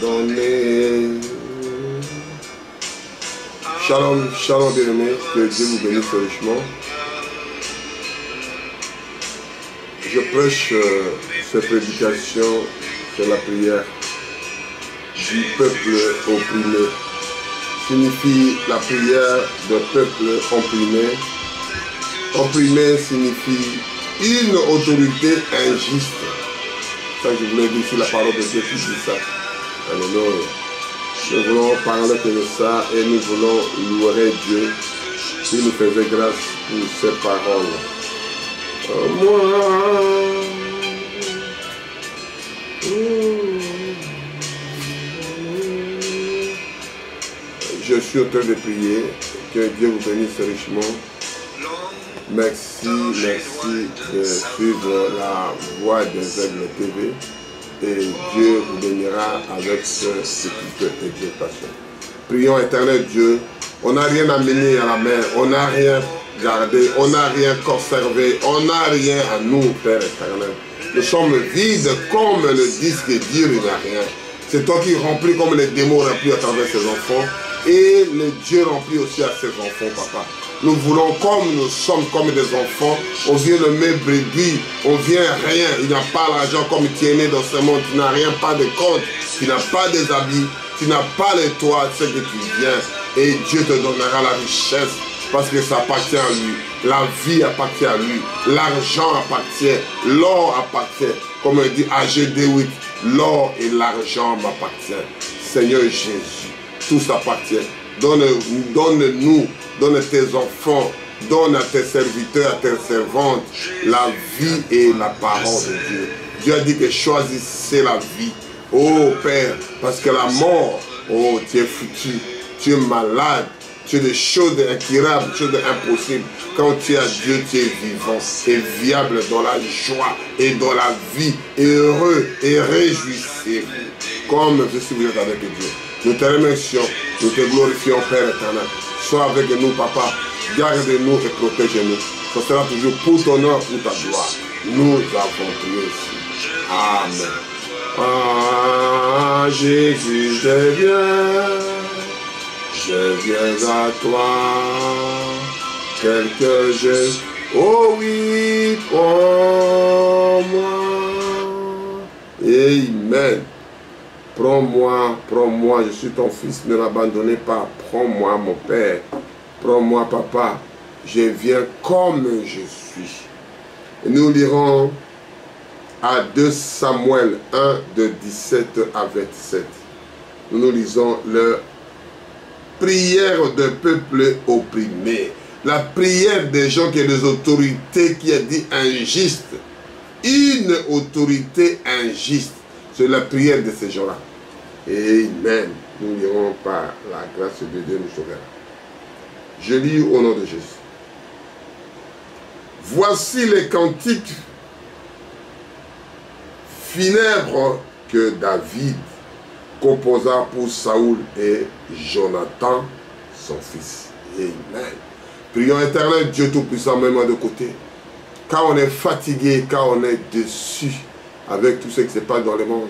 donné. Shalom, shalom bien-aimés, que Dieu vous bénisse richement. Je prêche cette prédication sur la prière du peuple opprimé. Signifie la prière d'un peuple opprimé. Opprimé signifie une autorité injuste. Ça, je voulais dire, c'est la parole de Dieu qui dit ça. Alléluia. Nous voulons parler de ça et nous voulons louer Dieu qui nous faisait grâce pour ces paroles. Je suis en train de prier, que Dieu vous bénisse richement. Merci de suivre la voix des Aigles TV et Dieu vous bénira avec cette petite exhortation. Prions éternel Dieu, on n'a rien amené à la main, on n'a rien gardé, on n'a rien conservé, on n'a rien à nous, Père éternel. Nous sommes vides comme le disque dur, il n'a rien. C'est toi qui remplis comme les démons remplis à travers ses enfants et le Dieu remplit aussi à ses enfants, Papa. Nous voulons, comme nous sommes comme des enfants, on vient le même brebis, on vient rien, il n'y a pas l'argent comme tu es né dans ce monde, tu n'as rien, pas de compte, tu n'as pas des habits, tu n'as pas les toits, c'est que tu viens, et Dieu te donnera la richesse, parce que ça appartient à lui, la vie appartient à lui, l'argent appartient, l'or appartient, comme dit AGD 8, l'or et l'argent m'appartiennent. Seigneur Jésus, tout s'appartient, donne-nous, donne tes enfants, donne à tes serviteurs, à tes servantes la vie et la parole de Dieu. Dieu a dit que choisissez la vie. Oh Père, parce que la mort, oh tu es foutu, tu es malade, tu es des choses incurables, des choses impossibles. Quand tu es à Dieu, tu es vivant et viable dans la joie et dans la vie, et heureux et réjouissez-vous. Comme je suis vous avec Dieu. Nous te remercions, nous te glorifions Père éternel. Sois avec nous, Papa. Garde-nous et protège-nous. Ce sera toujours pour ton nom, pour ta gloire. Nous avons prié ici. Amen. Ah, Jésus, je viens à toi. Tel que je... Oh oui, prends-moi. Amen. Prends-moi, je suis ton fils, ne m'abandonnez pas. Prends-moi, mon Père. Prends-moi, Papa. Je viens comme je suis. Et nous lirons à 2 Samuel 1, de 17 à 27. Nous lisons la prière d'un peuple opprimé. La prière des gens qui ont des autorités qui a dit injuste. Une autorité injuste. C'est la prière de ces gens-là. Amen. Nous lirons par la grâce de Dieu nous sauvera. Je lis au nom de Jésus. Voici les cantiques funèbres que David composa pour Saoul et Jonathan, son fils. Amen. Prions éternel Dieu Tout-Puissant, mets-moi de côté. Quand on est fatigué, quand on est déçu, avec tout ce qui se passe dans le monde,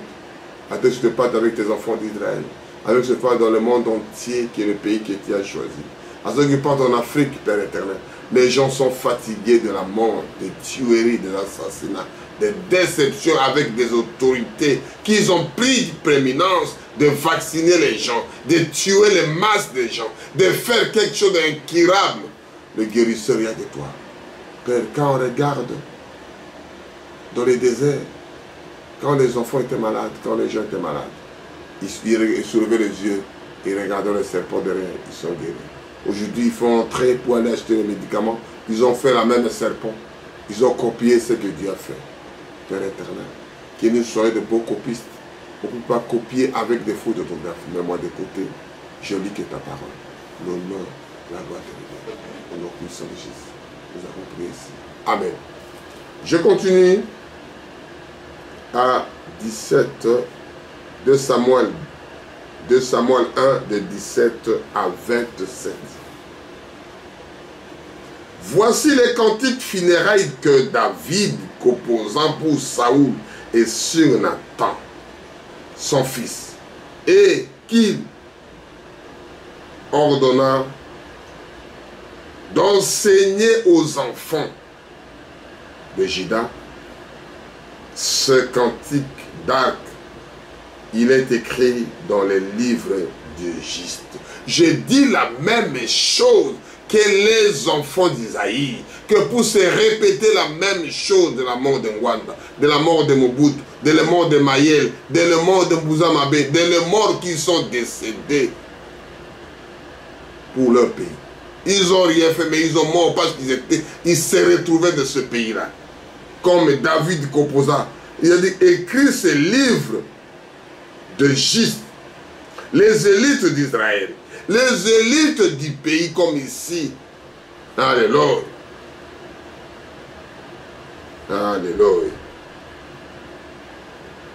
avec ce qui se passe avec tes enfants d'Israël, avec ce qui se passe dans le monde entier, qui est le pays que tu as choisi. À ce qui se passe en Afrique, Père éternel, les gens sont fatigués de la mort, des tueries, des assassinats, des déceptions avec des autorités qui ont pris prééminence de vacciner les gens, de tuer les masses des gens, de faire quelque chose d'incurable. Le guérisseur, il y a de toi. Père, quand on regarde dans les déserts, quand les enfants étaient malades, quand les gens étaient malades, ils soulevaient les yeux, ils regardaient les serpents derrière, ils sont guéris. Aujourd'hui, ils font entrer pour aller acheter les médicaments. Ils ont fait la même serpent. Ils ont copié ce que Dieu a fait. Père éternel, que nous soyons de beaux copistes. On ne peut pas copier avec des fautes d'orthographe. Mais moi, de côté, je lis que ta parole. L'honneur, la gloire de Dieu. Au nom puissant de Jésus. Nous avons prié ici. Amen. Je continue à 17 de Samuel 1 de 17 à 27. Voici les cantiques funérailles que David composant pour Saoul et sur Nathan, son fils, et qu'il ordonna d'enseigner aux enfants de Juda ce cantique d'arc. Il est écrit dans les livres du Juste. Je dis la même chose que les enfants d'Isaïe, que pour se répéter la même chose de la mort de Ngwanda, de la mort de Mobutu, de la mort de Mayel, de la mort de Bouzamabe, de la mort qui sont décédés pour leur pays. Ils n'ont rien fait, mais ils ont mort parce qu'ils se retrouvaient de ce pays-là. Comme David composa, il a dit, écris ce livre de Juste, les élites d'Israël, les élites du pays comme ici. Alléluia. Alléluia.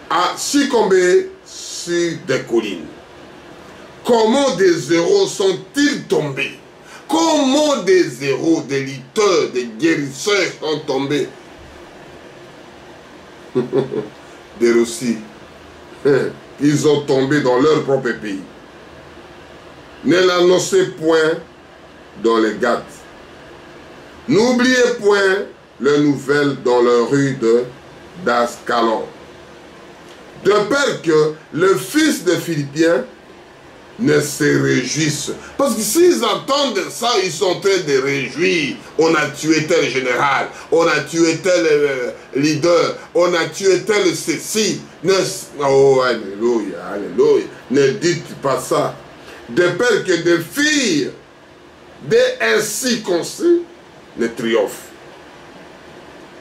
A succombé sur des collines. Comment des héros sont-ils tombés? Comment des héros, des lutteurs, des guérisseurs sont tombés? Des Russes. Ils ont tombé dans leur propre pays. Ne l'annoncez point dans les Gates. N'oubliez point les nouvelles dans la rue d'Ascalon. De peur que le fils de Philippiens ne se réjouisse. Parce que s'ils entendent ça, ils sont en train de réjouir. On a tué tel général, on a tué tel leader, on a tué tel ceci. Oh, alléluia, alléluia. Ne dites pas ça. De peur que des filles des ainsi conçues ne triomphent.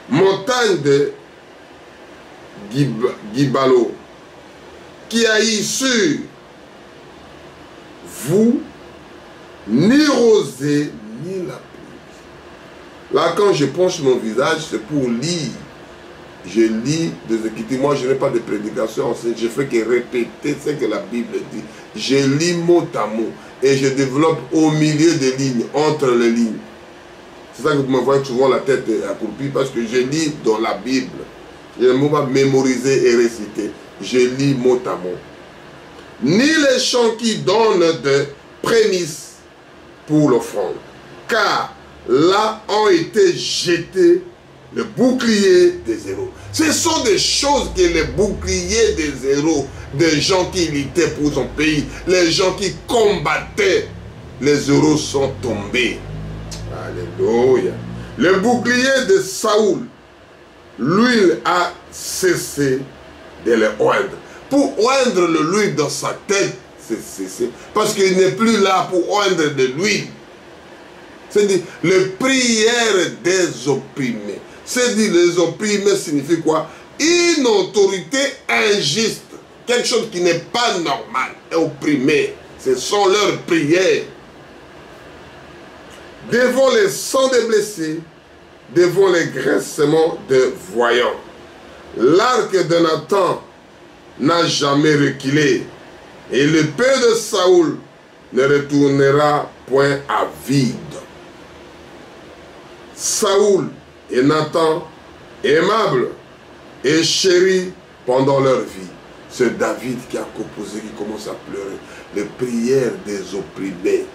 Montagne de Gibalo, qui a eu sur vous ni rosée ni la pluie. Là, quand je penche mon visage, c'est pour lire. Je lis des écritures. Moi, je n'ai pas de prédication. Je fais que répéter ce que la Bible dit. Je lis mot à mot. Et je développe au milieu des lignes, entre les lignes. C'est ça que vous me voyez souvent la tête accroupie, parce que je lis dans la Bible. Je ne peux pas mémoriser et réciter. Je lis mot à mot. Ni les champs qui donnent des prémices pour l'offrande. Car là ont été jetés le bouclier des héros. Ce sont des choses que les boucliers des héros, des gens qui luttaient pour son pays, les gens qui combattaient, les héros sont tombés. Alléluia. Le bouclier de Saoul, l'huile a cessé de le oindre. Pour oindre l'huile dans sa tête, c'est cessé. Parce qu'il n'est plus là pour oindre de l'huile. C'est-à-dire, les prières des opprimés. C'est-à-dire, les opprimés signifie quoi? Une autorité injuste. Quelque chose qui n'est pas normal. Opprimé. Ce sont leurs prières. Devant les sangs des blessés, devant les graissements des voyants. L'arc de Nathan n'a jamais reculé, et l'épée de Saoul ne retournera point à vide. Saoul et Nathan, aimables et chéris pendant leur vie. C'est David qui a composé, qui commence à pleurer. Les prières des opprimés.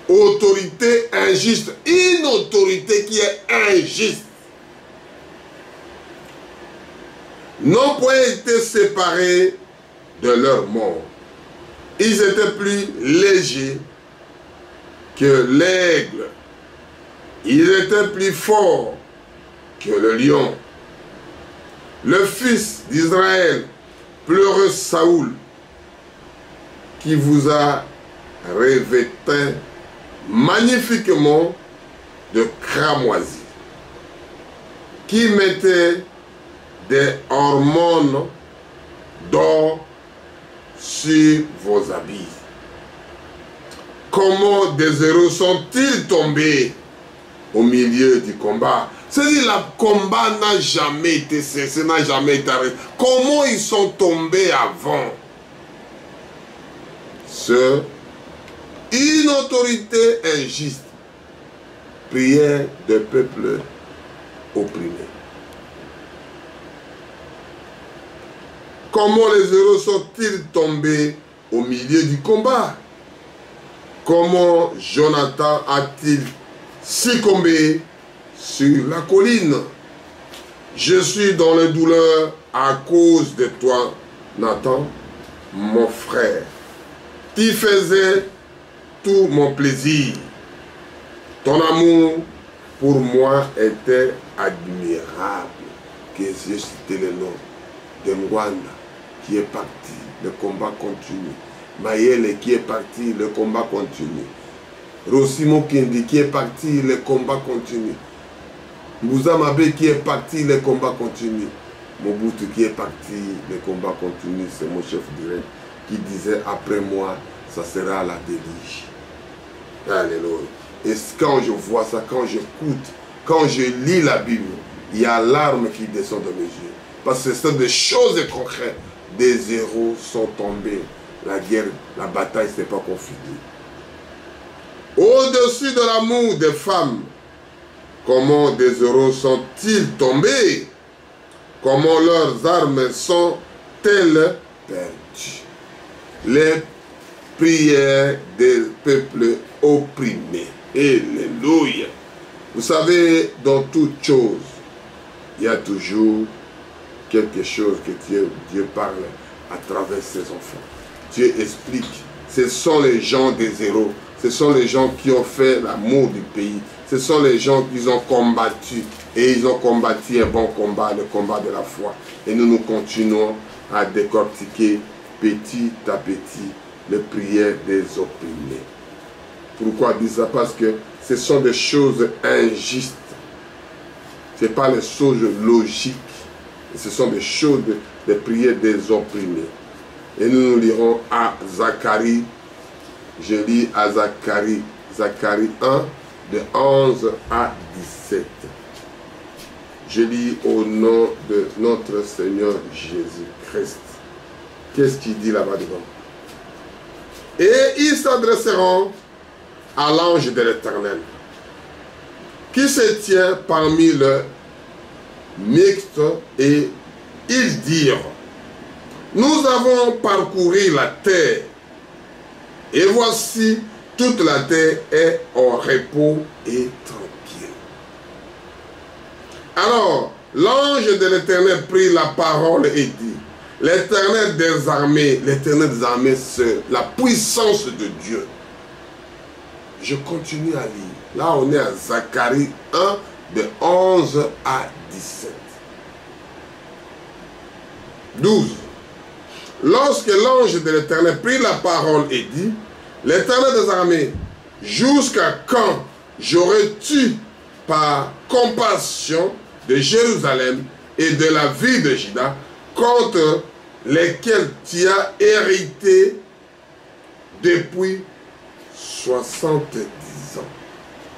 Autorité injuste. Une autorité qui est injuste. N'ont point été séparés de leur mort. Ils étaient plus légers que l'aigle. Ils étaient plus forts que le lion. Le fils d'Israël, pleureux Saoul, qui vous a revêté magnifiquement de cramoisi, qui mettait des hormones d'or sur vos habits. Comment des héros sont-ils tombés au milieu du combat? C'est-à-dire, le combat n'a jamais été cessé, n'a jamais été arrêté. Comment ils sont tombés avant? C'est une autorité injuste. Prière de peuple opprimé. Comment les héros sont-ils tombés au milieu du combat? Comment Jonathan a-t-il succombé sur la colline? Je suis dans la douleur à cause de toi, Nathan, mon frère. Tu faisais tout mon plaisir. Ton amour pour moi était admirable. Que j'ai cité le nom de Mwanda qui est parti, le combat continue. Mayele qui est parti, le combat continue. Rosimo Kendi qui est parti, le combat continue. Moussa Mabé qui est parti, le combat continue. Mobutu qui est parti, le combat continue. C'est mon chef direct qui disait après moi, ça sera la délige. Alléluia. Et quand je vois ça, quand j'écoute, quand je lis la Bible, il y a larmes qui descendent de mes yeux. Parce que c'est des choses concrètes. Des héros sont tombés. La guerre, la bataille, ce n'est pas confirmée. Au-dessus de l'amour des femmes, comment des héros sont-ils tombés? Comment leurs armes sont-elles perdues? Les prières des peuples opprimés. Alléluia. Vous savez, dans toute chose, il y a toujours quelque chose que Dieu parle à travers ses enfants. Dieu explique. Ce sont les gens des héros. Ce sont les gens qui ont fait l'amour du pays. Ce sont les gens qui ont combattu. Et ils ont combattu un bon combat, le combat de la foi. Et nous continuons à décortiquer petit à petit les prières des opprimés. Pourquoi dire ça? Parce que ce sont des choses injustes. Ce n'est pas les choses logiques. Ce sont des choses, des prières des opprimés. Et nous lirons à Zacharie. Je lis à Zacharie. Zacharie 1, de 11 à 17. Je lis au nom de notre Seigneur Jésus-Christ. Qu'est-ce qu'il dit là-bas devant? Et ils s'adresseront à l'ange de l'Éternel, qui se tient parmi le mixte, et ils dirent: nous avons parcouru la terre, et voici toute la terre est en repos et tranquille. Alors l'ange de l'Éternel prit la parole et dit: l'Éternel des armées, c'est la puissance de Dieu. Je continue à lire. Là, on est à Zacharie 1, de 11 à 17. 12. Lorsque l'ange de l'Éternel prit la parole et dit: l'Éternel des armées, jusqu'à quand j'aurais-tu par compassion de Jérusalem et de la ville de Juda, contre lesquels tu as hérité depuis 70 ans.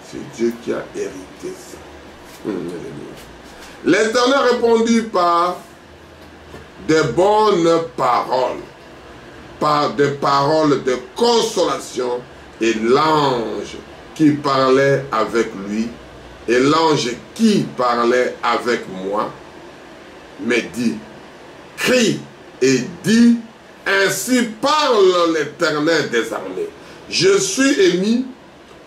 C'est Dieu qui a hérité ça. L'Éternel répondit par de bonnes paroles, par des paroles de consolation, et l'ange qui parlait avec lui, et l'ange qui parlait avec moi, me dit: crie et dis, ainsi parle l'Éternel des armées. Je suis émis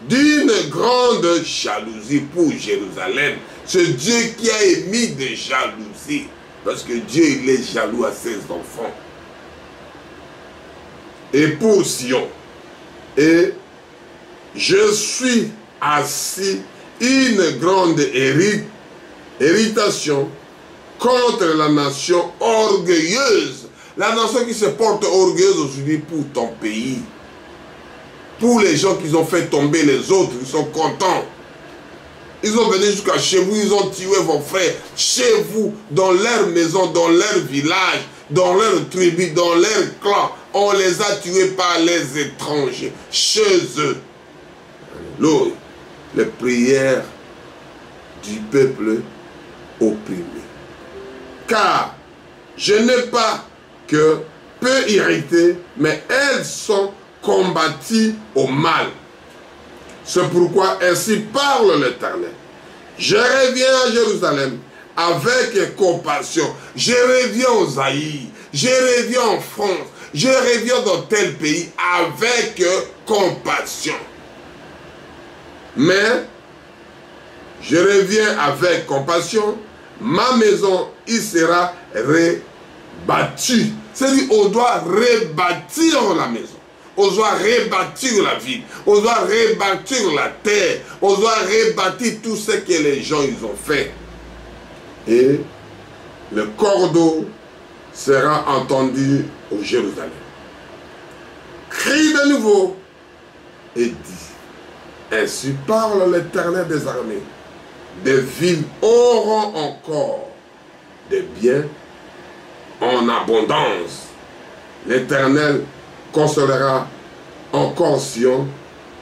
d'une grande jalousie pour Jérusalem. C'est Dieu qui a émis de jalousie. Parce que Dieu, il est jaloux à ses enfants. Et pour Sion. Et je suis assis une grande irritation contre la nation orgueilleuse. La nation qui se porte orgueilleuse aujourd'hui pour ton pays. Pour les gens qui ont fait tomber les autres, ils sont contents. Ils ont venu jusqu'à chez vous, ils ont tué vos frères chez vous, dans leur maison, dans leur village, dans leur tribu, dans leur clan. On les a tués par les étrangers, chez eux. Alléluia. Les prières du peuple opprimé. Car je n'ai pas que peu irrité, mais elles sont combattues au mal. C'est pourquoi ainsi parle l'Éternel. Je reviens à Jérusalem avec compassion. Je reviens aux Zaïre. je reviens en France, je reviens dans tel pays avec compassion. Mais, je reviens avec compassion, ma maison, il sera rebâtie. C'est-à-dire, on doit rebâtir la maison. On doit rebâtir la ville. On doit rebâtir la terre. On doit rebâtir tout ce que les gens ils ont fait. Et le cordeau sera entendu au Jérusalem. Crie de nouveau et dit, ainsi parle l'Éternel des armées. Des villes auront encore des biens en abondance. L'Éternel consolera encore Sion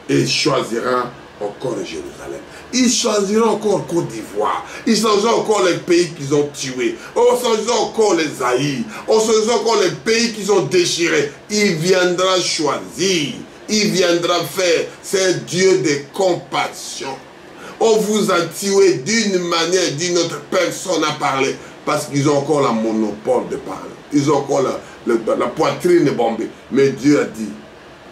et choisira encore Jérusalem. Il choisira encore Côte d'Ivoire. Il choisira encore les pays qu'ils ont tués. On choisira encore les haïs. On choisira encore les pays qu'ils ont déchirés. Il viendra choisir. Il viendra faire. C'est Dieu de compassion. On vous a tué d'une manière, d'une autre, personne n'a parlé. Parce qu'ils ont encore le monopole de parler. Ils ont encore la poitrine bombée. Mais Dieu a dit,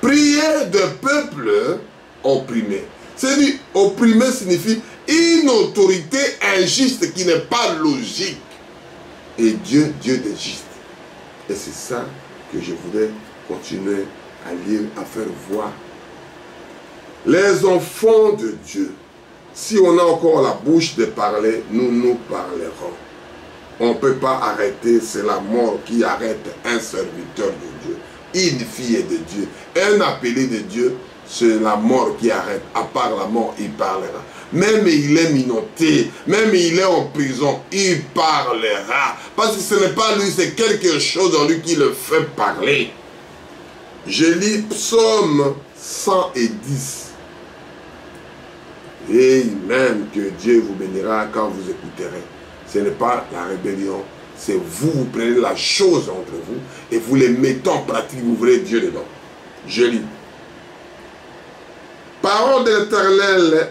priez de peuple opprimé. C'est-à-dire, opprimé signifie une autorité injuste qui n'est pas logique. Et Dieu, Dieu est juste. Et c'est ça que je voudrais continuer à lire, à faire voir. Les enfants de Dieu, si on a encore la bouche de parler, nous parlerons. On ne peut pas arrêter, c'est la mort qui arrête un serviteur de Dieu, une fille de Dieu, un appelé de Dieu, c'est la mort qui arrête. À part la mort, il parlera. Même il est minauté, même il est en prison, il parlera. Parce que ce n'est pas lui, c'est quelque chose en lui qui le fait parler. Je lis Psaume 110. Et même que Dieu vous bénira quand vous écouterez. Ce n'est pas la rébellion, c'est vous, vous prenez la chose entre vous et vous les mettez en pratique, vous verrez Dieu dedans. Je lis. Parole de l'Éternel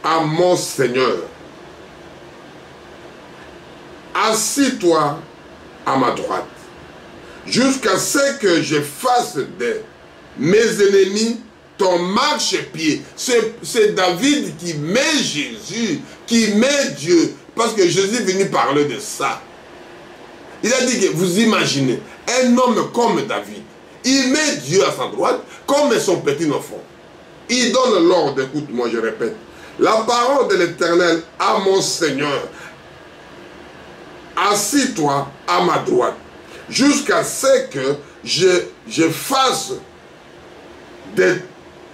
à mon Seigneur. Assis-toi à ma droite, jusqu'à ce que je fasse de mes ennemis ton marchepied. C'est David qui met Jésus, qui met Dieu. Parce que Jésus est venu parler de ça. Il a dit que vous imaginez, un homme comme David, il met Dieu à sa droite comme son petit enfant. Il donne l'ordre, écoute-moi, je répète. La parole de l'Éternel à mon Seigneur. Assis-toi à ma droite, jusqu'à ce que je fasse de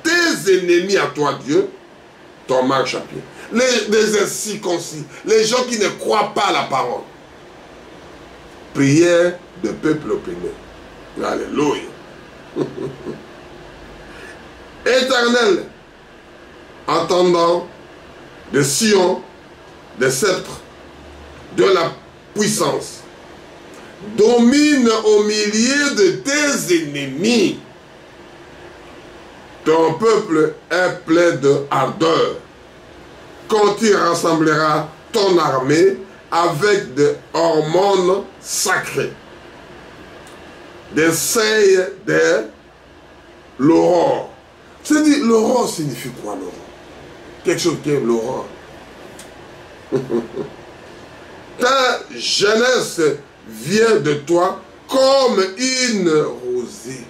tes ennemis à toi, Dieu, ton marchepied. Les incirconcis, les gens qui ne croient pas à la parole. Prière de peuple opprimé. Alléluia. Éternel, entendant de Sion, des sceptres, de la puissance, domine au milieu de tes ennemis. Ton peuple est plein de ardeur. Quand tu rassembleras ton armée avec des hormones sacrées, des seilles de l'aurore. C'est-à-dire, l'aurore signifie quoi, l'aurore? Quelque chose qui est l'aurore. Ta jeunesse vient de toi comme une rosée.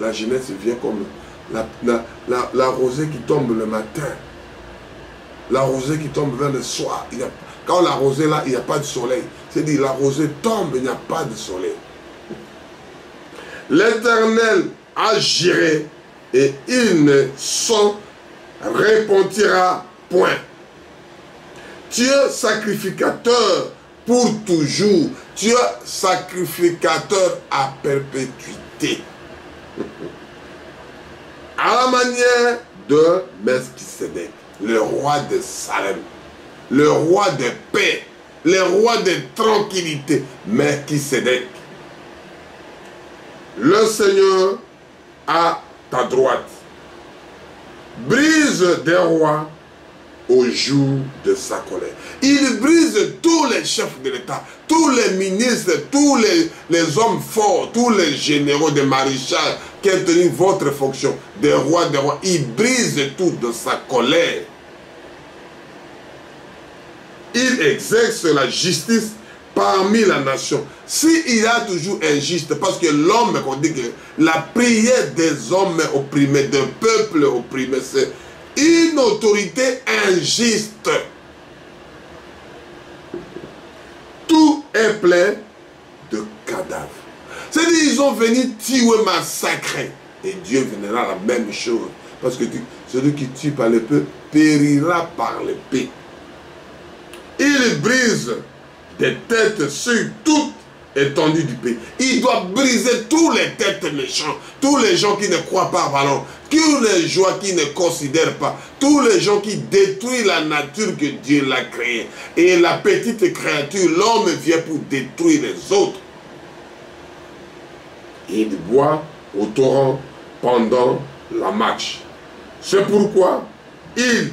La jeunesse vient comme la rosée qui tombe le matin. La rosée qui tombe vers le soir. Quand la rosée là, il n'y a pas de soleil. C'est-à-dire la rosée tombe, il n'y a pas de soleil. L'Éternel agirait et il ne s'en repentira point. Tu es sacrificateur pour toujours. Tu es sacrificateur à perpétuité. À la manière de Melchisédek, le roi de Salem, le roi de paix, le roi de tranquillité, Melchisédek. Le Seigneur à ta droite. Brise des rois au jour de sa colère. Il brise tous les chefs de l'État, tous les ministres, tous les hommes forts, tous les généraux, des maréchals qui ont tenu votre fonction, des rois. Il brise tout de sa colère. Il exerce la justice parmi la nation. S'il y a toujours injuste, parce que l'homme, on dit que la prière des hommes opprimés, d'un peuple opprimé, c'est une autorité injuste. Tout est plein de cadavres. C'est-à-dire qu'ils ont venu tuer, massacrer. Et Dieu viendra la même chose. Parce que celui qui tue par l'épée périra par l'épée. Il brise des têtes sur toute étendue du pays. Il doit briser tous les têtes méchants, tous les gens qui ne croient pas à l'homme, tous les gens qui ne considèrent pas, tous les gens qui détruisent la nature que Dieu l'a créée. Et la petite créature, l'homme vient pour détruire les autres. Il boit au torrent pendant la marche. C'est pourquoi il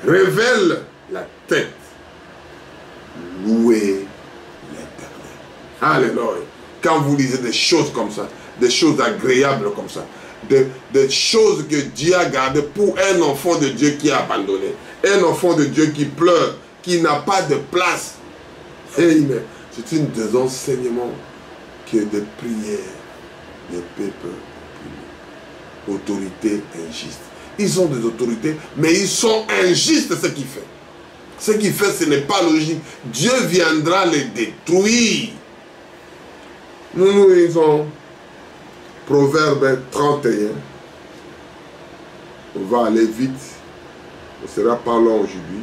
révèle la tête. Louez l'Éternel. Alléluia. Quand vous lisez des choses comme ça, des choses agréables comme ça, des choses que Dieu a gardées pour un enfant de Dieu qui est abandonné, un enfant de Dieu qui pleure, qui n'a pas de place. Amen. C'est une des enseignements que des prières des peuples opprimés. Autorités injustes. Ils ont des autorités, mais ils sont injustes ce qu'ils font. Ce qu'il fait, ce n'est pas logique. Dieu viendra les détruire. Nous lisons Proverbe 31. On va aller vite. On ne sera pas long aujourd'hui.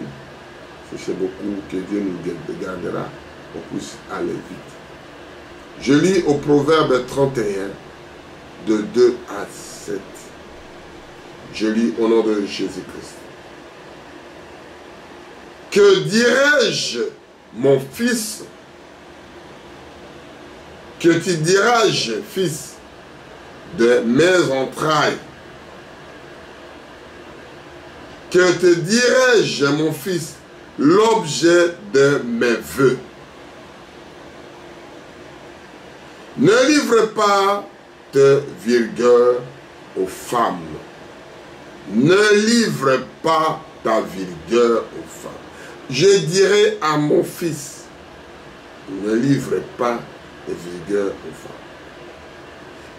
C'est beaucoup que Dieu nous gardera. On puisse aller vite. Je lis au Proverbe 31, de 2 à 7. Je lis au nom de Jésus-Christ. Que dirais-je, mon fils? Que tu dirais-je, fils, de mes entrailles? Que te dirais-je, mon fils, l'objet de mes vœux? Ne livre pas de vigueur aux femmes. Ne livre pas ta vigueur aux femmes. Je dirai à mon fils, ne livre pas de vigueur aux femmes.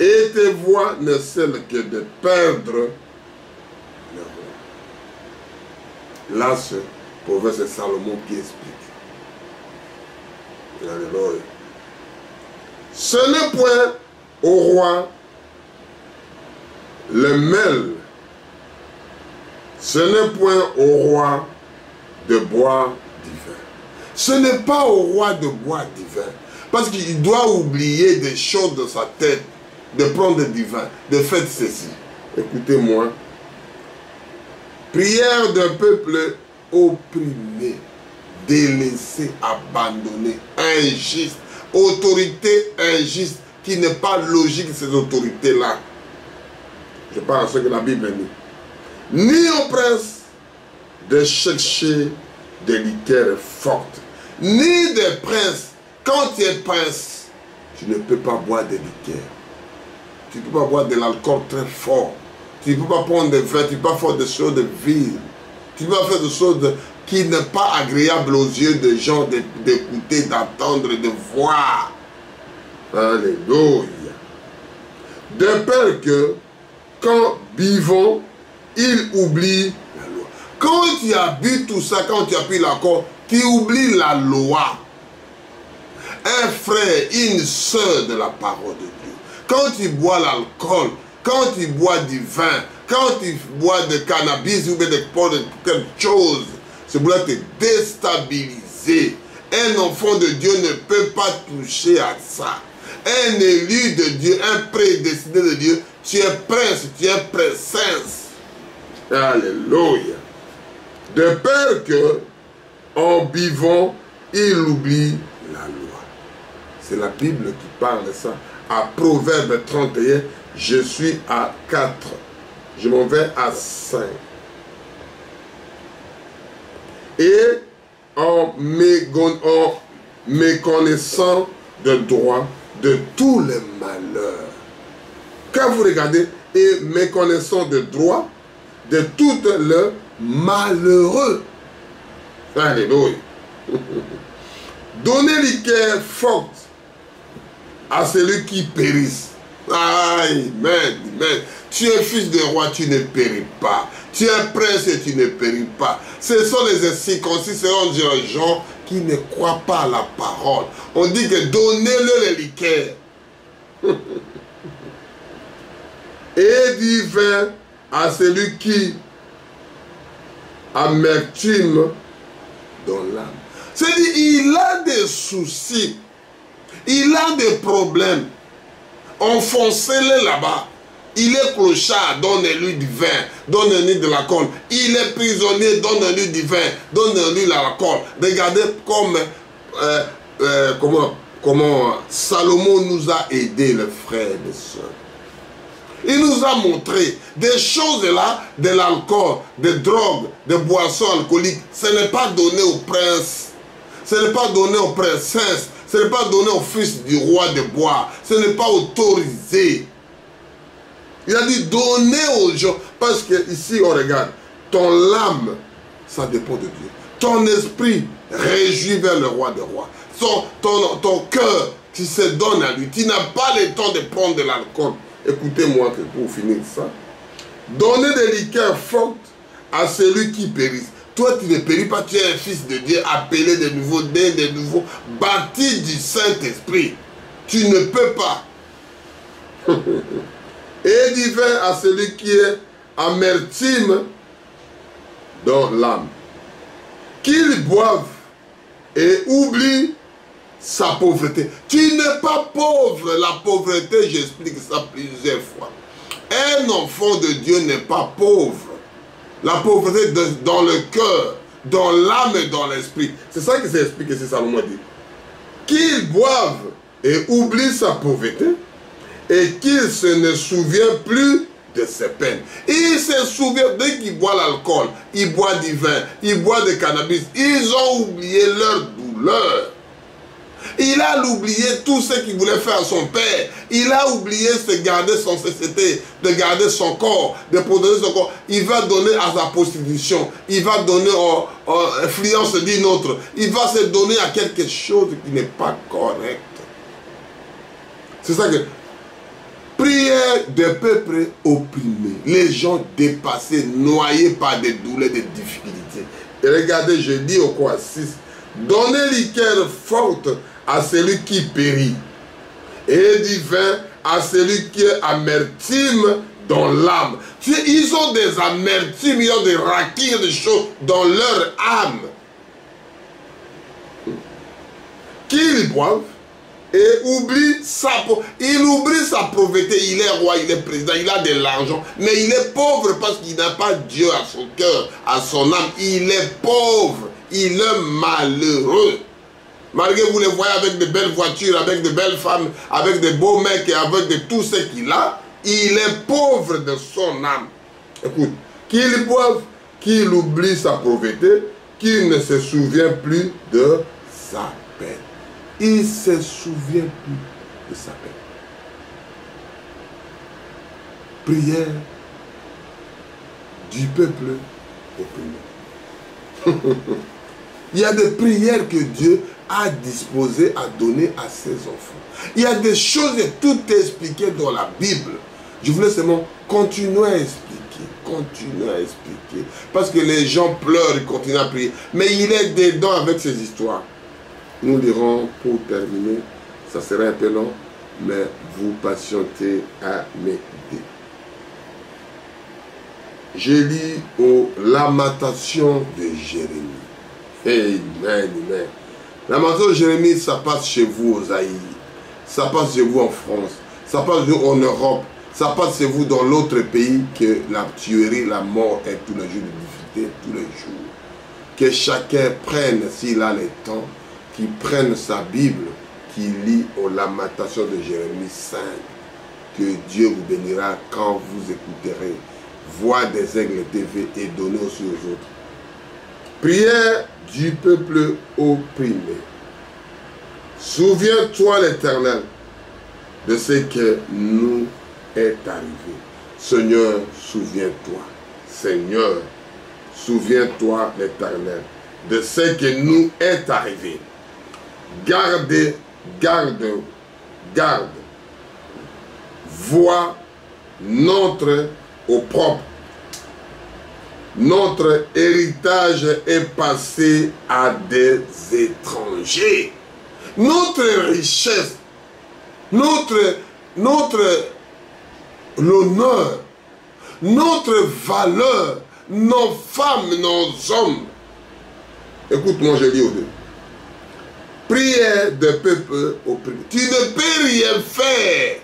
Et tes voix ne cessent que de perdre le roi. Là, ce proverbe, c'est Salomon qui explique. Alléluia. Ce n'est point au roi le mel. Ce n'est point au roi de boire du vin. Ce n'est pas au roi de boire du vin. Parce qu'il doit oublier des choses de sa tête, de prendre du vin, de faire ceci. Écoutez-moi. Prière d'un peuple opprimé, délaissé, abandonné, injuste, autorité injuste, qui n'est pas logique, ces autorités-là. Je parle à ce que la Bible dit. Ni au prince de chercher des liqueurs fortes, ni des princes. Quand tu es prince, tu ne peux pas boire des liqueurs. Tu ne peux pas boire de l'alcool très fort. Tu ne peux pas prendre des vins, tu ne peux pas faire des choses de ville. Tu ne peux pas faire des choses qui ne sont pas agréables aux yeux des gens d'écouter, d'entendre, de voir. Alléluia. De peur que, quand buvons, il oublie la loi. Quand tu as bu tout ça, quand tu as pris l'accord, tu oublies la loi. Un frère, une soeur de la parole de Dieu. Quand tu bois l'alcool, quand tu bois du vin, quand tu bois de cannabis ou de quelque chose, c'est pour te déstabiliser. Un enfant de Dieu ne peut pas toucher à ça. Un élu de Dieu, un prédestiné de Dieu, tu es prince, tu es princesse. Alléluia. De peur que, en buvant, il oublie la loi. C'est la Bible qui parle de ça. À Proverbe 31, je suis à 4. Je m'en vais à 5. et en méconnaissant de droit de tous les malheurs. Quand vous regardez, et méconnaissant de droit de tout le malheureux. Alléluia. Donnez liqueur forte à celui qui périsse. Amen, amen. Tu es fils de roi, tu ne péris pas. Tu es prince et tu ne péris pas. Ce sont les incirconcis, ce sont des gens qui ne croient pas à la parole. On dit que donnez-le les liqueurs. Et du vin à celui qui amertume dans l'âme. C'est-à-dire, il a des soucis, il a des problèmes. Enfoncez-le là-bas. Il est clochard, donnez-lui du vin, donnez-lui de la colle. Il est prisonnier, donnez-lui du vin, donnez-lui la colle. Regardez comment Salomon nous a aidés, les frères et les sœurs. Il nous a montré des choses là, de l'alcool, des drogues, des boissons alcooliques. Ce n'est pas donné aux princes, ce n'est pas donné aux princesses, ce n'est pas donné aux fils du roi de boire, ce n'est pas autorisé. Il a dit donnez aux gens, parce que ici on regarde, ton âme, ça dépend de Dieu. Ton esprit réjouit vers le roi des rois. Ton cœur qui se donne à lui, tu n'as pas le temps de prendre de l'alcool. Écoutez-moi pour finir ça. Donnez des liqueurs fortes à celui qui périsse. Toi, tu ne péris pas, tu es un fils de Dieu, appelé de nouveau, né de nouveau, bâti du Saint-Esprit. Tu ne peux pas. Et du vin à celui qui est amertume dans l'âme. Qu'il boive et oublie sa pauvreté. Tu n'es pas pauvre. La pauvreté, j'explique ça plusieurs fois. Un enfant de Dieu n'est pas pauvre. La pauvreté dans le cœur, dans l'âme et dans l'esprit. C'est ça qui s'explique ici, Salomon dit. Qu'il boive et oublie sa pauvreté et qu'il ne souvient plus de ses peines. Il se souvient, dès qu'il boit l'alcool, il boit du vin, il boit du cannabis, ils ont oublié leur douleur. Il a oublié tout ce qu'il voulait faire à son père. Il a oublié de garder son société, de garder son corps, de protéger son corps. Il va donner à sa prostitution. Il va donner à l'influence d'une autre. Il va se donner à quelque chose qui n'est pas correct. C'est ça que... Prière des peuples opprimés. Les gens dépassés, noyés par des douleurs, des difficultés. Et regardez, je dis au quoi 6. Donnez liqueur forte à celui qui périt, et du vin à celui qui est amertume dans l'âme. Ils ont des amertumes, ils ont des raquilles, des choses dans leur âme. Qu'ils boivent et oublie sa pauvreté. Il est roi, il est président, il a de l'argent, mais il est pauvre parce qu'il n'a pas Dieu à son cœur, à son âme. Il est pauvre, il est malheureux. Malgré vous les voyez avec de belles voitures, avec de belles femmes, avec de beaux mecs et avec de tout ce qu'il a, il est pauvre de son âme. Écoute, qu'il boive, qu'il oublie sa pauvreté, qu'il ne se souvient plus de sa peine. Il ne se souvient plus de sa peine. Prière du peuple opprimé. Il y a des prières que Dieu a disposées à donner à ses enfants. Il y a des choses, tout est expliqué dans la Bible. Je voulais seulement continuer à expliquer. Parce que les gens pleurent, ils continuent à prier. Mais il est dedans avec ces histoires. Nous dirons, pour terminer, ça sera un peu long, mais vous patientez à m'écouter. Je lis aux Lamentations de Jérémie. Amen, amen. Lamentation de Jérémie, ça passe chez vous aux Haïs. Ça passe chez vous en France. Ça passe chez vous en Europe. Ça passe chez vous dans l'autre pays que la tuerie, la mort est tous les jours de difficulté, tous les jours. Que chacun prenne, s'il a le temps, qu'il prenne sa Bible, qu'il lit aux Lamentations de Jérémie 5. Que Dieu vous bénira quand vous écouterez Voix des Aigles TV et donnez aussi aux autres. Prière du peuple opprimé. Souviens-toi, l'Éternel, de ce que nous est arrivé. Seigneur, souviens-toi. Seigneur, souviens-toi, l'Éternel, de ce que nous est arrivé. Garde, garde, garde. Vois notre opprobre. Notre héritage est passé à des étrangers. Notre richesse, l'honneur, notre valeur, nos femmes, nos hommes. Écoute-moi, je lis au deux. Prière de peuple opprimé. Tu ne peux rien faire.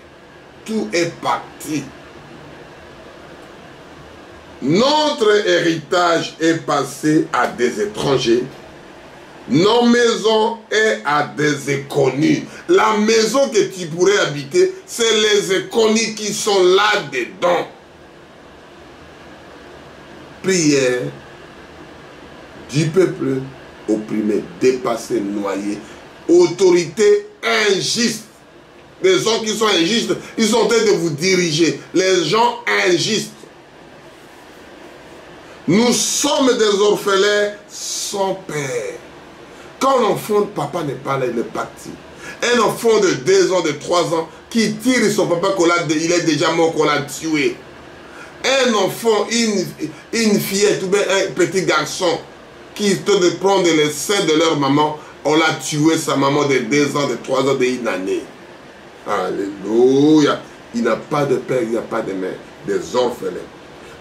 Tout est parti. Notre héritage est passé à des étrangers. Nos maisons est à des inconnus. La maison que tu pourrais habiter, c'est les inconnus qui sont là-dedans. Prière du peuple opprimé, dépassé, noyé. Autorité injuste. Les gens qui sont injustes, ils sont en train de vous diriger. Les gens injustes. Nous sommes des orphelins sans père. Quand l'enfant de papa n'est pas là, il est parti. Un enfant de 2 ans, de 3 ans, qui tire son papa, il est déjà mort, qu'on l'a tué. Un enfant, une fillette ou bien un petit garçon qui tente de prendre les seins de leur maman, on l'a tué, sa maman de 2 ans, de 3 ans, d'1 année. Alléluia. Il n'a pas de père, il n'y a pas de mère. Des orphelins.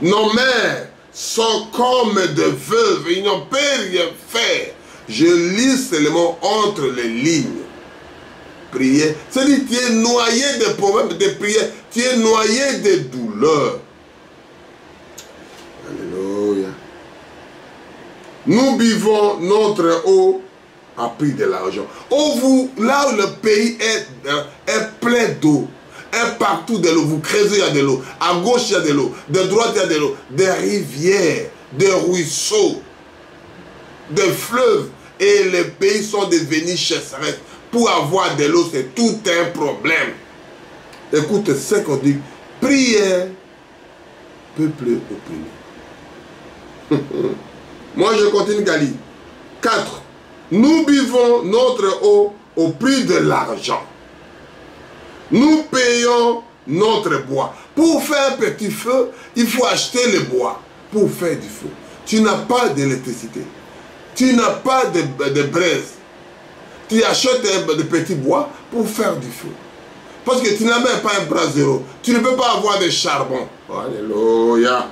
Nos mères sont comme de veuves, ils n'ont pas rien fait. Je lis seulement entre les lignes. Prière. C'est-à-dire tu es noyé de problèmes de prière. Tu es noyé de douleurs. Alléluia. Nous buvons notre eau à prix de l'argent. Là où le pays est plein d'eau. Et partout de l'eau. Vous creusez, il y a de l'eau. À gauche, il y a de l'eau. De droite, il y a de l'eau. Des rivières, des ruisseaux, des fleuves. Et les pays sont devenus chasseresses. Pour avoir de l'eau, c'est tout un problème. Écoute ce qu'on dit. Prière, peuple opprimé. Moi, je continue, Gali. 4. Nous buvons notre eau au prix de l'argent. Nous payons notre bois. Pour faire un petit feu, il faut acheter le bois pour faire du feu. Tu n'as pas d'électricité. Tu n'as pas de braise. Tu achètes de petits bois pour faire du feu. Parce que tu n'as même pas un brasero. Tu ne peux pas avoir de charbon. Alléluia.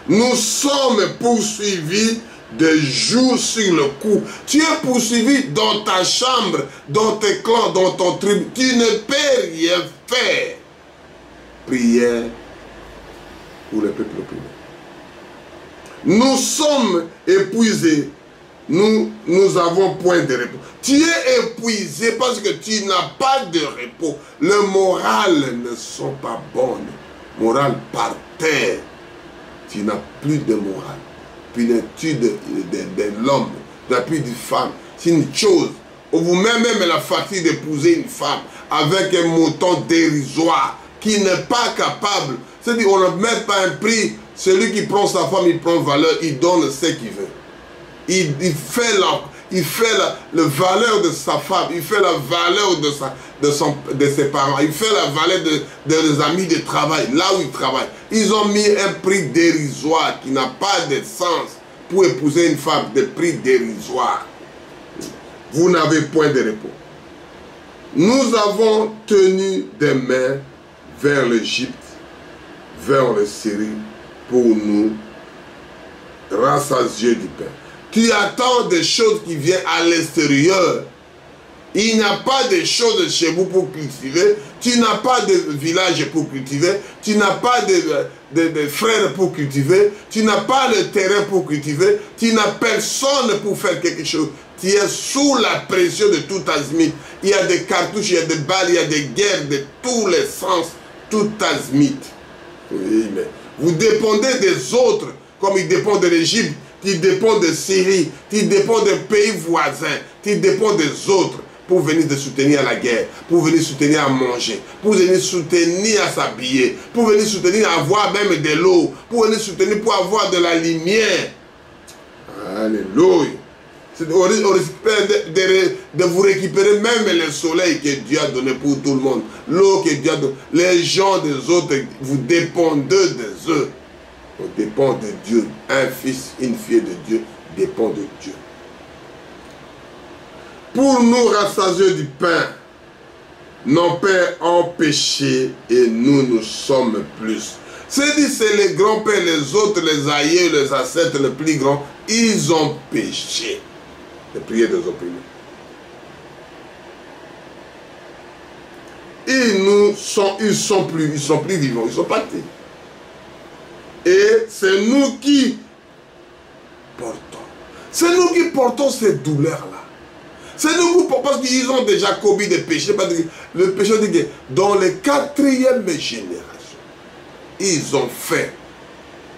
Nous sommes poursuivis de jours sur le coup. Tu es poursuivi dans ta chambre, dans tes clans, dans ton tribu. Tu ne peux rien faire. Prière pour le peuple opprimé. Nous sommes épuisés. Nous avons point de repos. Tu es épuisé parce que tu n'as pas de repos. Le moral ne sont pas bonnes. Moral par terre. Tu n'as plus de morale. Puis l'étude de l'homme, l'appui d'une femme, c'est une chose. Vous-même la fatigue d'épouser une femme avec un montant dérisoire qui n'est pas capable. C'est-à-dire qu'on ne met pas un prix. Celui qui prend sa femme, il prend valeur, il donne ce qu'il veut. Il fait la valeur de sa femme, il fait la valeur de ses parents, il fait la valeur des amis de travail, là où il travaille. Ils ont mis un prix dérisoire qui n'a pas de sens pour épouser une femme, de prix dérisoire. Vous n'avez point de repos. Nous avons tenu des mains vers l'Égypte, vers le Syrie, pour nous rassasier du pain. Tu attends des choses qui viennent à l'extérieur. Il n'y a pas de choses chez vous pour cultiver. Tu n'as pas de village pour cultiver. Tu n'as pas de frères pour cultiver. Tu n'as pas de terrain pour cultiver. Tu n'as personne pour faire quelque chose. Tu es sous la pression de tout azimut. Il y a des cartouches, il y a des balles, il y a des guerres de tous les sens. Tout azimut. Oui, mais vous dépendez des autres comme ils dépendent de l'Égypte. tu dépends de Syrie, tu dépends des pays voisins, tu dépends des autres pour venir te soutenir à la guerre, pour venir soutenir à manger, pour venir soutenir à s'habiller, pour venir soutenir à avoir même de l'eau, pour venir soutenir pour avoir de la lumière. Alléluia. On risque de vous récupérer même le soleil que Dieu a donné pour tout le monde. L'eau que Dieu a donnée. Les gens des autres, vous dépendez des eux. On dépend de Dieu. Un fils, une fille de Dieu dépend de Dieu. Pour nous rassasier du pain, nos pères ont péché et nous sommes plus. C'est les grands-pères, les autres, les aïeux, les ancêtres, les plus grands, ils ont péché. Les prières des opprimés. Ils sont plus vivants, ils sont partis. Et c'est nous qui portons. C'est nous qui portons ces douleurs-là. C'est nous qui portons, parce qu'ils ont déjà commis des péchés. Le péché dit que dans les 4e génération, ils ont fait.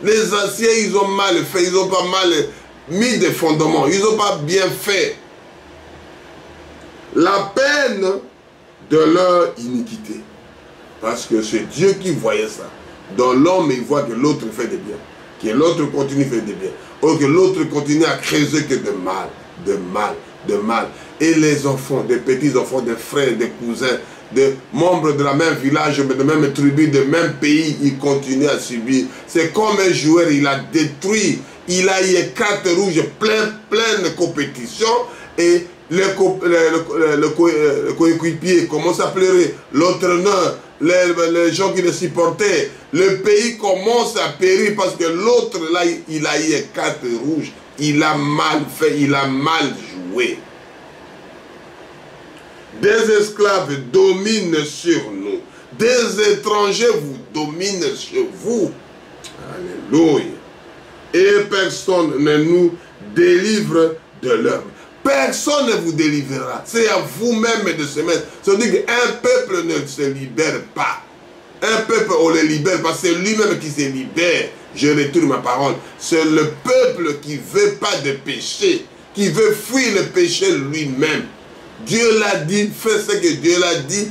Les anciens, ils ont mal fait, ils n'ont pas mal mis des fondements, ils n'ont pas bien fait. La peine de leur iniquité. Parce que c'est Dieu qui voyait ça. Dans l'homme, il voit que l'autre fait des biens, que l'autre continue à faire des biens, ou que l'autre continue à creuser que de mal, de mal, de mal. Et les enfants, des petits-enfants, des frères, des cousins, des membres de la même village, de même tribu, de même pays, ils continuent à subir. C'est comme un joueur, il a détruit, il a eu 4 rouges, plein de compétitions, et le coéquipier commence à pleurer, l'entraîneur, les gens qui le supportaient, le pays commence à périr parce que l'autre là, il a eu 4 rouges, il a mal fait, il a mal joué. Des esclaves dominent sur nous, des étrangers vous dominent sur vous. Alléluia. Et personne ne nous délivre de l'homme. Personne ne vous délivrera. C'est à vous-même de se mettre. C'est-à-dire qu'un peuple ne se libère pas. Un peuple, on le libère parce que c'est lui-même qui se libère. Je retourne ma parole. C'est le peuple qui ne veut pas de péché, qui veut fuir le péché lui-même. Dieu l'a dit, fais ce que Dieu l'a dit,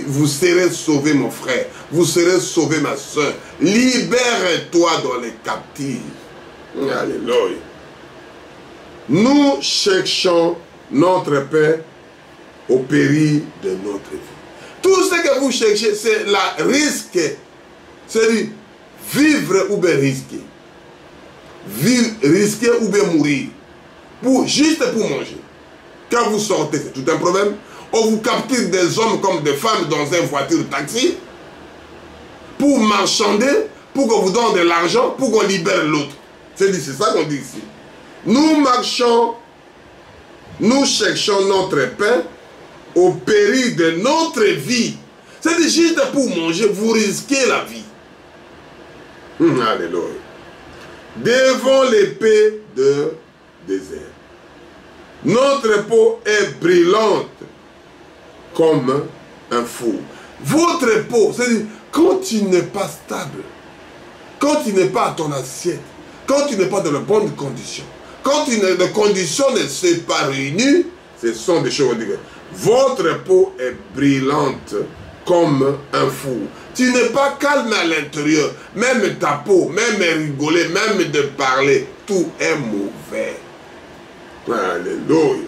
vous serez sauvé mon frère, vous serez sauvé ma soeur. Libère-toi dans les captifs. Alléluia. Nous cherchons notre paix au péril de notre vie. Tout ce que vous cherchez, c'est la risque. C'est-à-dire vivre ou bien risquer. Vivre, risquer ou bien mourir. Juste pour manger. Quand vous sortez, c'est tout un problème. On vous capture des hommes comme des femmes dans une voiture de taxi pour marchander, pour qu'on vous donne de l'argent, pour qu'on libère l'autre. C'est ça qu'on dit ici. Nous marchons, nous cherchons notre pain au péril de notre vie. C'est juste pour manger, vous risquez la vie. Alléluia. Devant l'épée de désert. Notre peau est brillante comme un four. Votre peau, c'est-à-dire quand tu n'es pas stable, quand tu n'es pas à ton assiette, quand tu n'es pas dans de bonnes conditions, quand les conditions ne sont pas réunies, ce sont des choses. Votre peau est brillante comme un four. Tu n'es pas calme à l'intérieur, même ta peau, même rigoler, même de parler, tout est mauvais. Alléluia.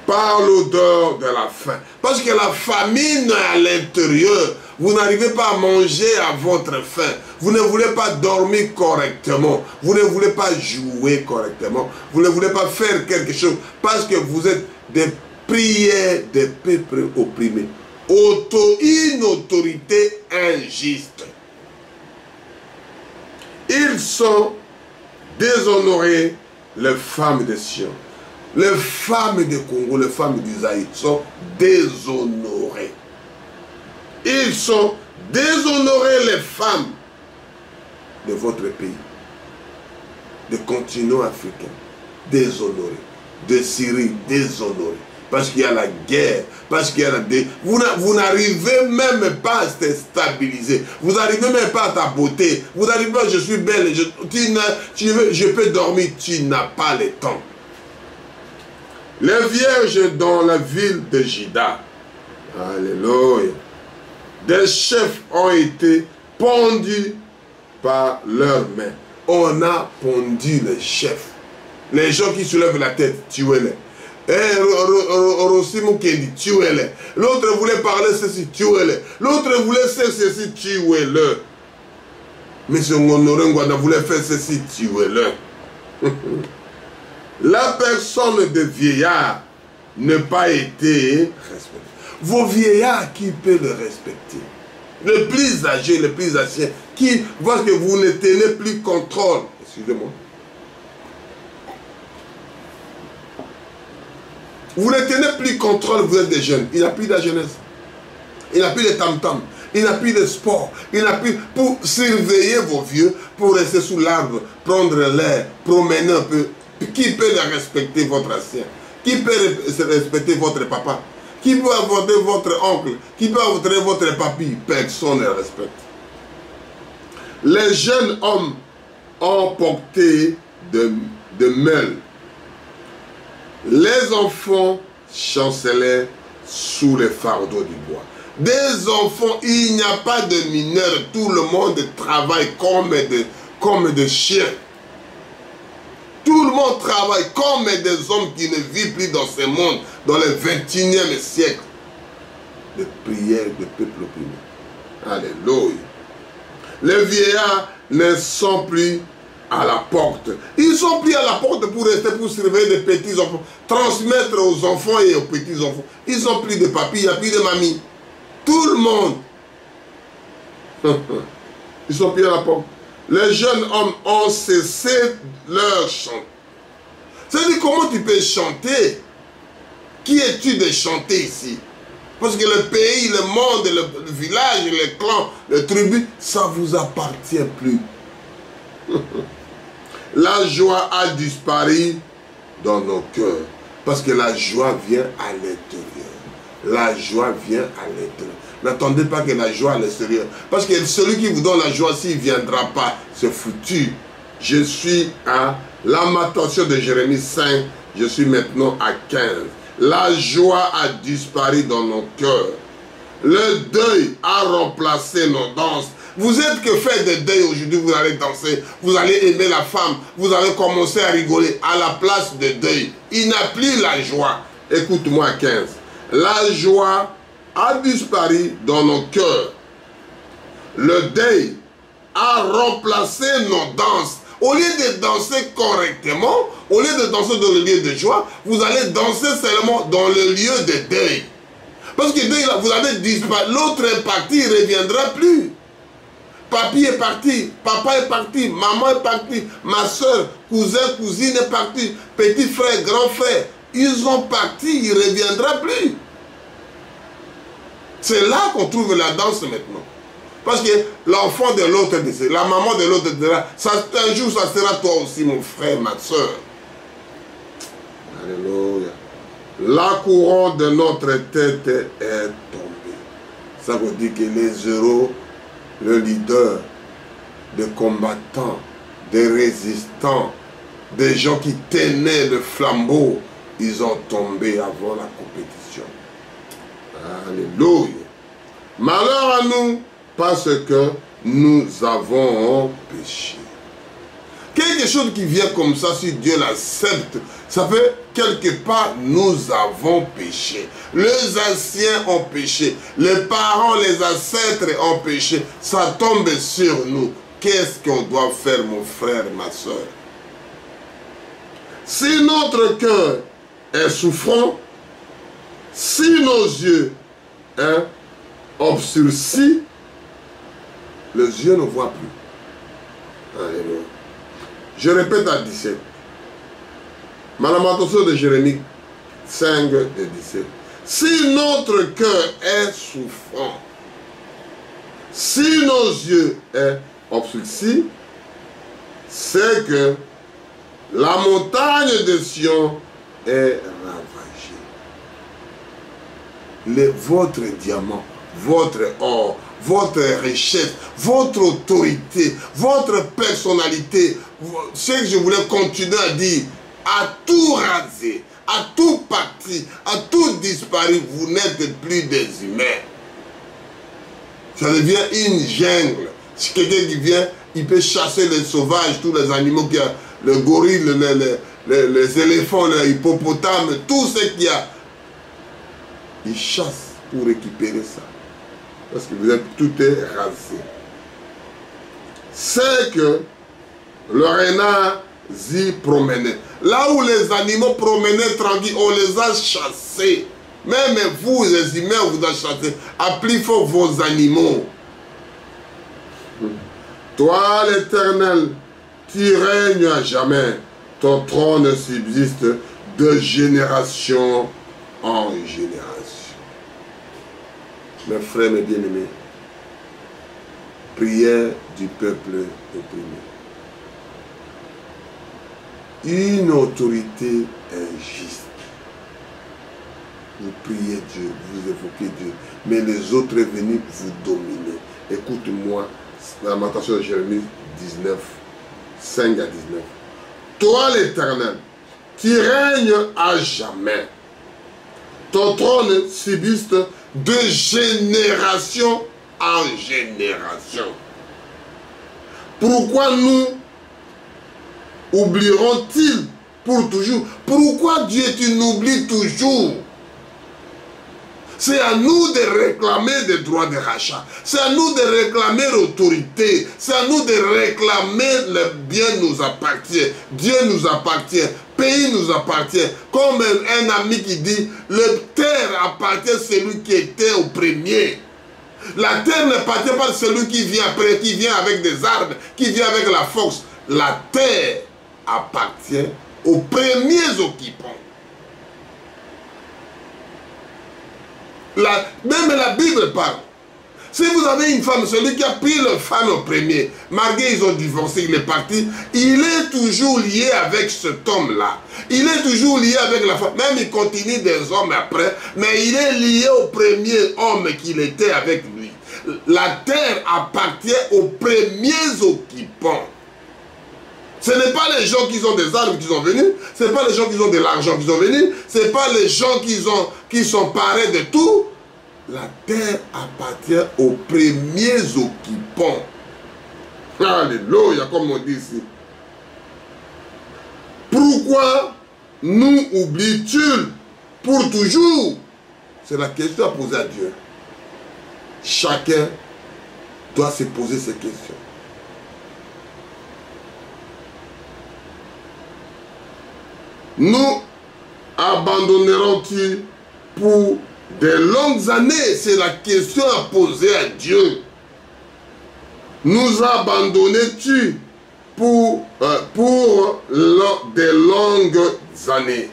Par l'odeur de la faim. Parce que la famine est à l'intérieur. Vous n'arrivez pas à manger à votre faim. Vous ne voulez pas dormir correctement. Vous ne voulez pas jouer correctement. Vous ne voulez pas faire quelque chose. Parce que vous êtes des prières des peuples opprimés. Une autorité injuste. Ils sont déshonorés. Les femmes de Sion, les femmes de Congo, les femmes d'Isaïe sont déshonorées. Ils sont déshonorés, les femmes de votre pays, des continents africains, déshonorés, de Syrie, déshonorés. parce qu'il y a la guerre, parce qu'il y a la vous n'arrivez même pas à se stabiliser. Vous n'arrivez même pas à ta beauté. Vous n'arrivez pas, je suis belle, je peux dormir. Tu n'as pas le temps. Les vierges dans la ville de Juda, alléluia, des chefs ont été pendus par leurs mains. On a pendu les chefs. Les gens qui soulèvent la tête, tuez-les. Tuez-les. L'autre voulait parler ceci, tuez-les. L'autre voulait faire ceci, tuez-le. Mais ce Ngonorengwana voulait faire ceci, tuez-le. La personne de vieillard n'a pas été respectée. Vos vieillards, qui peut le respecter? Le plus âgé, le plus ancien, qui voit que vous ne tenez plus contrôle. Excusez-moi. Vous ne tenez plus contrôle, vous êtes des jeunes. Il n'a plus de la jeunesse. Il n'a plus de tam-tam. Il n'a plus de sport. Il n'a plus pour surveiller vos vieux, pour rester sous l'arbre, prendre l'air, promener un peu. Qui peut respecter votre ancien? Qui peut respecter votre papa? Qui peut aborder votre oncle? Qui peut aborder votre papy? Personne ne le respecte. Les jeunes hommes ont porté de meules. Les enfants chancelaient sous les fardeaux du bois. Des enfants, il n'y a pas de mineurs. Tout le monde travaille comme des chiens. Tout le monde travaille comme des hommes qui ne vivent plus dans ce monde, dans le 21e siècle. De prières de peuple opprimé. Alléluia. Les vieillards ne sont plus à la porte. Ils sont pris à la porte pour rester, pour surveiller des petits enfants, transmettre aux enfants et aux petits enfants. Ils n'ont plus de papy, il n'y a plus de mamie. Tout le monde. Ils sont pris à la porte. Les jeunes hommes ont cessé leur chant. C'est-à-dire, comment tu peux chanter? Qui es-tu de chanter ici? Parce que le pays, le monde, le village, les clans, les tribus, ça ne vous appartient plus. La joie a disparu dans nos cœurs. Parce que la joie vient à l'intérieur. La joie vient à l'intérieur. N'attendez pas que la joie à l'extérieur. Parce que celui qui vous donne la joie, s'il ne viendra pas, c'est foutu. Je suis à Lamentation de Jérémie 5. Je suis maintenant à 15. La joie a disparu dans nos cœurs. Le deuil a remplacé nos danses. Vous êtes que faire des deuils aujourd'hui, vous allez danser, vous allez aimer la femme, vous allez commencer à rigoler à la place de deuil. Il n'a plus la joie. Écoute-moi 15. La joie a disparu dans nos cœurs. Le deuil a remplacé nos danses. Au lieu de danser correctement, au lieu de danser dans le lieu de joie, vous allez danser seulement dans le lieu de deuil. Parce que deuil, vous avez disparu. L'autre est parti, il ne reviendra plus. Papy est parti, papa est parti, maman est partie, ma soeur, cousin, cousine est parti, petit frère, grand frère. Ils ont parti, il ne reviendra plus. C'est là qu'on trouve la danse maintenant. Parce que l'enfant de l'autre, la maman de l'autre, un jour ça sera toi aussi, mon frère, ma soeur. Alléluia. La couronne de notre tête est tombée. Ça veut dire que les héros, le leader, des combattants, des résistants, des gens qui tenaient le flambeau, ils ont tombé avant la compétition. Alléluia. Malheur à nous, parce que nous avons péché. Quelque chose qui vient comme ça, si Dieu l'accepte, ça fait quelque part, nous avons péché. Les anciens ont péché. Les parents, les ancêtres ont péché. Ça tombe sur nous. Qu'est-ce qu'on doit faire, mon frère, ma soeur? Si notre cœur est souffrant, si nos yeux obscurcis, les yeux ne voient plus. Alléluia. Je répète à 17. Ma lamentation de Jérémie 5 de 17. Si notre cœur est souffrant, si nos yeux sont obscurcis, c'est que la montagne de Sion est ravagée. votre diamant, votre or, votre richesse, votre autorité, votre personnalité, ce que je voulais continuer à dire, à tout raser, à tout parti, à tout disparu, vous n'êtes plus des humains. Ça devient une jungle. Si quelqu'un qui vient, il peut chasser les sauvages, tous les animaux qu'il y a, le gorille, les éléphants, les hippopotames, tout ce qu'il y a. Il chasse pour récupérer ça. Parce que vous êtes, tout est rasé. C'est que le renard y promenait. Là où les animaux promenaient tranquilles, on les a chassés. Même vous, les humains, vous avez chassé. Appelez fort vos animaux. Toi, l'Éternel, tu règnes à jamais. Ton trône subsiste de génération en génération. Mes frères, mes bien-aimés, prière du peuple opprimé. Une autorité injuste. Vous priez Dieu, vous évoquez Dieu, mais les autres venus vous dominer. Écoute-moi, la lamentation de Jérémie 19, 5 à 19. Toi l'Éternel, tu règnes à jamais. Ton trône subsiste de génération en génération. Pourquoi nous oublierons-ils pour toujours? Pourquoi Dieu tu nous oublies toujours? C'est à nous de réclamer des droits de rachat. C'est à nous de réclamer l'autorité. C'est à nous de réclamer le bien nous appartient. Dieu nous appartient. Pays nous appartient. Comme un ami qui dit, le terre appartient à celui qui était au premier. La terre n'appartient pas à celui qui vient après, qui vient avec des armes, qui vient avec la force. La terre appartient aux premiers occupants. Même la Bible parle. Si vous avez une femme, celui qui a pris le femme au premier, malgré ils ont divorcé, il est parti, il est toujours lié avec cet homme-là. Il est toujours lié avec la femme. Même il continue des hommes après, mais il est lié au premier homme qu'il était avec lui. La terre appartient aux premiers occupants. Ce n'est pas les gens qui ont des armes qui sont venus, ce n'est pas les gens qui ont de l'argent qui sont venus, ce n'est pas les gens qui sont parés de tout. La terre appartient aux premiers occupants. Alléluia, comme on dit ici. Pourquoi nous oublie-t-il pour toujours? C'est la question à poser à Dieu. Chacun doit se poser ces questions. Nous abandonnerons-tu pour de longues années? C'est la question à poser à Dieu. Nous abandonnes-tu pour de longues années?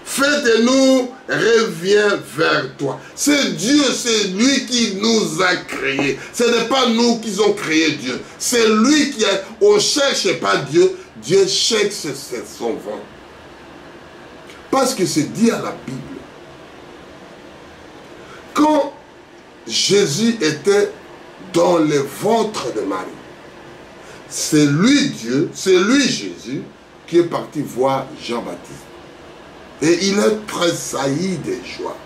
Faites-nous revient vers toi. C'est Dieu, c'est lui qui nous a créés. Ce n'est pas nous qui avons créé Dieu. C'est lui qui a... On ne cherche pas Dieu. Dieu cherche son vent. Parce que c'est dit à la Bible. Quand Jésus était dans le ventre de Marie, c'est lui Dieu, c'est lui Jésus qui est parti voir Jean-Baptiste. Et il est tressailli de joie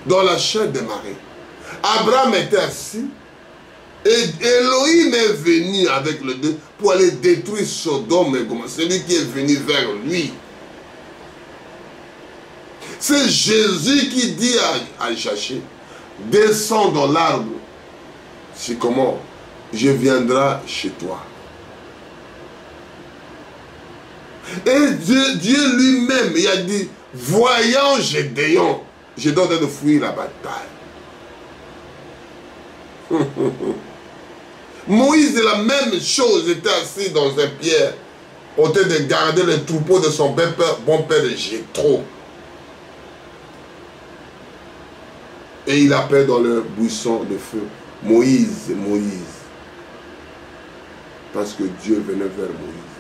dans la chair de Marie. Abraham était assis et Elohim est venu avec le Dieu pour aller détruire Sodome et Gomorrhe. C'est lui qui est venu vers lui. C'est Jésus qui dit à Jaché, descends dans l'arbre. C'est comment je viendrai chez toi. Et Dieu lui-même, il a dit, voyant Gédéon, je dois de fuir la bataille. Moïse, la même chose, était assis dans un pierre, au train de garder le troupeau de son bon père Jéthro. Et il appelle dans le buisson de feu, Moïse, Moïse. Parce que Dieu venait vers Moïse.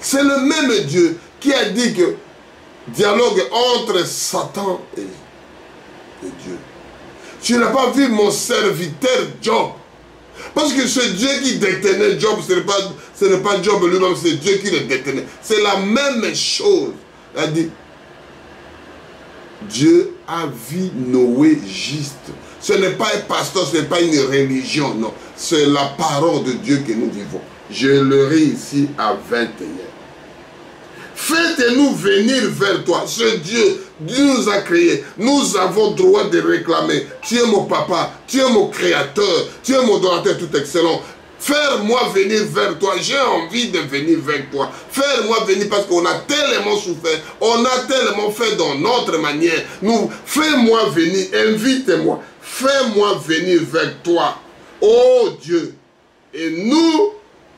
C'est le même Dieu qui a dit que dialogue entre Satan et Dieu. Tu n'as pas vu mon serviteur Job. Parce que ce Dieu qui détenait Job, ce n'est pas Job lui-même, c'est Dieu qui le détenait. C'est la même chose. Il a dit, Dieu a vu Noé juste. Ce n'est pas un pasteur, ce n'est pas une religion, non. C'est la parole de Dieu que nous vivons. Je le lis ici à 21. Faites-nous venir vers toi. Ce Dieu, Dieu nous a créés. Nous avons droit de réclamer. Tu es mon papa, tu es mon créateur, tu es mon donateur tout excellent. Fais-moi venir vers toi. J'ai envie de venir vers toi. Fais-moi venir parce qu'on a tellement souffert. On a tellement fait dans notre manière. Fais-moi venir. Invite-moi. Fais-moi venir vers toi. Oh Dieu. Et nous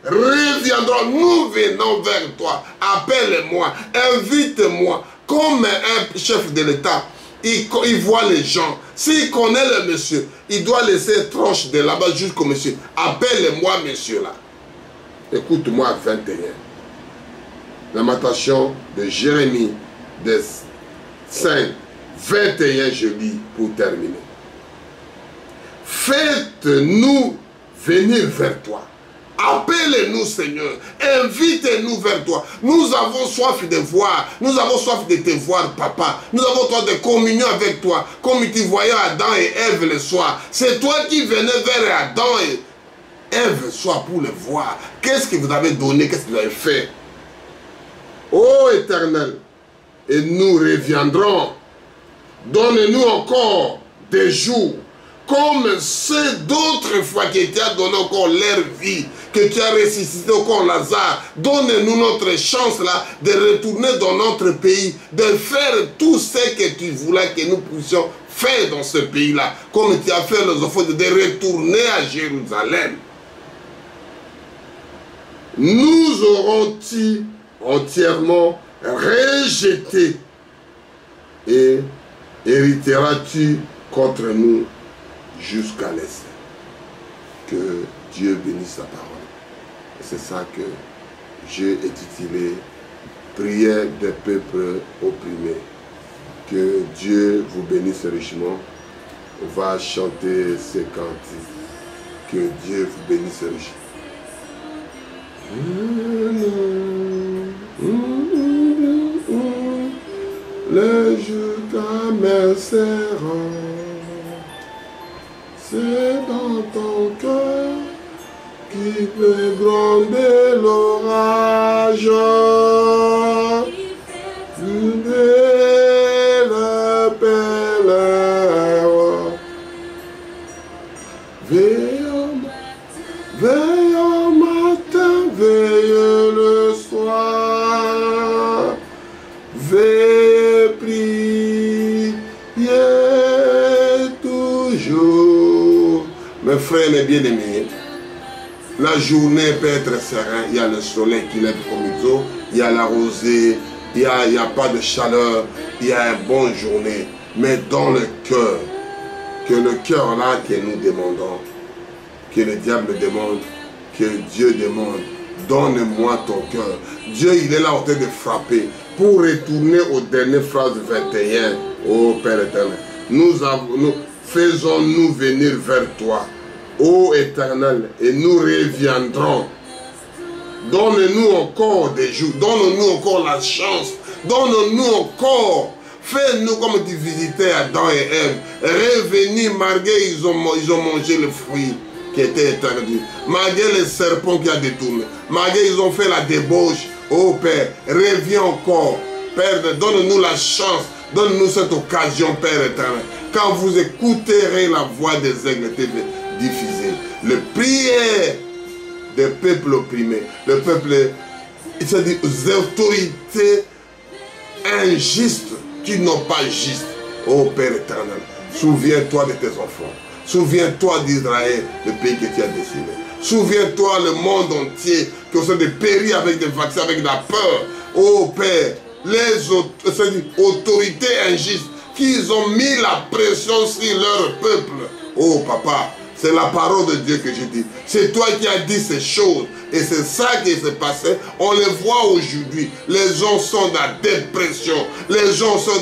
reviendrons. Nous venons vers toi. Appelle-moi. Invite-moi. Comme un chef de l'État. Il voit les gens. S'il connaît le monsieur, il doit laisser tranche de là-bas jusqu'au monsieur. Appelle-moi monsieur là. Écoute-moi à 21. Lamentation de Jérémie de 5, 21, je lis pour terminer. Faites-nous venir vers toi. Appelle-nous, Seigneur. Invite-nous vers toi. Nous avons soif de voir. Nous avons soif de te voir, Papa. Nous avons soif de communion avec toi. Comme tu voyais Adam et Ève le soir. C'est toi qui venais vers Adam et Ève le soir pour le voir. Qu'est-ce que vous avez donné? Qu'est-ce que vous avez fait? Ô Éternel, et nous reviendrons. Donne-nous encore des jours comme ceux d'autres fois que tu as donné encore leur vie, que tu as ressuscité encore Lazare. Donne-nous notre chance là de retourner dans notre pays, de faire tout ce que tu voulais que nous puissions faire dans ce pays-là, comme tu as fait les enfants, de retourner à Jérusalem. Nous aurons-ils entièrement rejeté et hériteras-tu contre nous jusqu'à l'essai? Que Dieu bénisse sa parole. C'est ça que j'ai intitulé Prière des peuples opprimés. Que Dieu vous bénisse richement. On va chanter ces cantiques. Que Dieu vous bénisse richement. Le jour t'amercera. C'est dans ton cœur qui peut gronder l'orage. Le pèlerin. Veille au matin, veille le soir. Veille prier toujours. Mes frères, mes bien-aimés, la journée peut être sereine. Il y a le soleil qui lève comme il faut. Il y a la rosée. Il n'y a pas de chaleur. Il y a une bonne journée. Mais dans le cœur, que le cœur là que nous demandons, que le diable demande, que Dieu demande, donne-moi ton cœur. Dieu, il est là en train de frapper. Pour retourner aux dernières phrases 21, ô Père éternel, faisons-nous venir vers toi, ô Éternel, et nous reviendrons. Donne-nous encore des jours, donne-nous encore la chance, donne-nous encore. Fais-nous comme tu visitais Adam et Ève. Revenir malgré ils ont mangé le fruit qui était interdit. Malgré les serpents qui a détourné. Malgré ils ont fait la débauche. Oh Père, reviens encore. Père, donne-nous la chance. Donne-nous cette occasion, Père éternel. Quand vous écouterez la voix des aigles diffusée, le prière des peuples opprimés, le peuple, il se dit, aux autorités injustes qui n'ont pas juste. Oh Père éternel, souviens-toi de tes enfants. Souviens-toi d'Israël, le pays que tu as décidé. Souviens-toi le monde entier qui ont de périr avec des vaccins, avec la peur. Oh Père, les autorités injustes qui ont mis la pression sur leur peuple. Oh Papa, C'est la parole de Dieu que je dis. C'est toi qui as dit ces choses. Et c'est ça qui s'est passé. On les voit aujourd'hui. Les gens sont dans la dépression. Les gens sont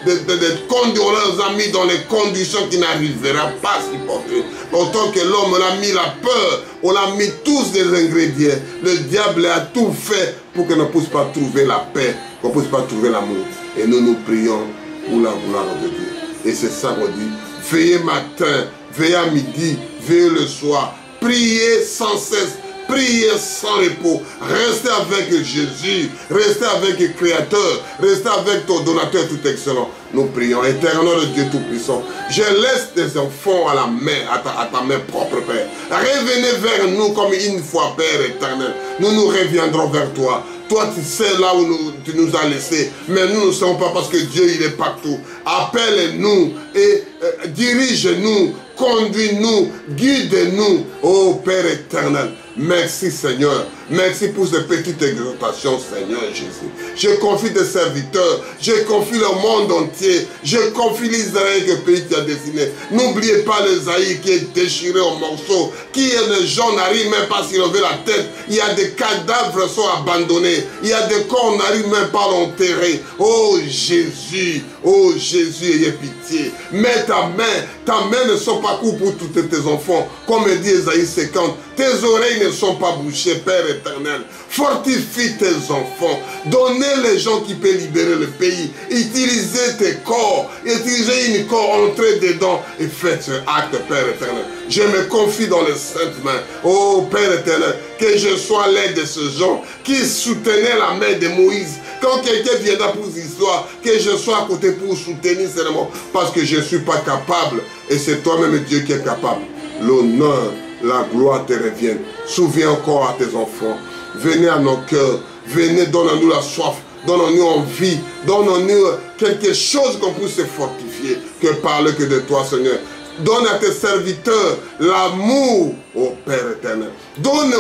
leurs amis dans les conditions qui n'arriveront pas à supporter. Autant que l'homme, on a mis la peur. On a mis tous les ingrédients. Le diable a tout fait pour qu'on ne puisse pas trouver la paix. Qu'on ne puisse pas trouver l'amour. Et nous prions pour la gloire de Dieu. Et c'est ça qu'on dit. Veillez matin, veillez à midi, veillez le soir. Priez sans cesse. Priez sans repos. Restez avec Jésus. Restez avec le Créateur. Restez avec ton donateur tout excellent. Nous prions. Éternel Dieu Tout-Puissant, je laisse tes enfants à la main, à ta main propre, Père. Revenez vers nous comme une fois, Père éternel. Nous reviendrons vers toi. Toi, tu sais là où tu nous as laissés. Mais nous ne savons pas parce que Dieu, il est partout. Appelle-nous et dirige-nous. Conduis-nous, guide-nous, ô Père éternel. Merci Seigneur. Merci pour ces petites exhortations, Seigneur Jésus. Je confie tes serviteurs. Je confie le monde entier. Je confie l'Israël que pays tu as dessiné. N'oubliez pas l'Esaïe qui est déchiré en morceaux. Qui est les gens n'arrivent même pas à s'y lever la tête. Il y a des cadavres qui sont abandonnés. Il y a des corps on n'arrive même pas à l'enterrer. Oh Jésus, ayez pitié. Mets ta main ne sont pas coupes pour tous tes enfants. Comme dit Esaïe 50. Tes oreilles ne sont pas bouchées, Père éternel. Fortifie tes enfants. Donnez les gens qui peuvent libérer le pays. Utilisez tes corps. Utilisez une corps, entrez dedans et faites ce acte, Père éternel. Je me confie dans les saintes mains. Oh, Père éternel, que je sois l'aide de ces gens qui soutenaient la main de Moïse. Quand quelqu'un viendra pour cette histoire, que je sois à côté pour soutenir seulement. Parce que je ne suis pas capable. Et c'est toi-même Dieu qui est capable. L'honneur, la gloire te revienne. Souviens encore à tes enfants. Venez à nos cœurs. Venez, donne-nous la soif. Donne-nous envie. Donne-nous quelque chose qu'on puisse se fortifier. Que parler que de toi, Seigneur. Donne à tes serviteurs l'amour, ô Père éternel. Donne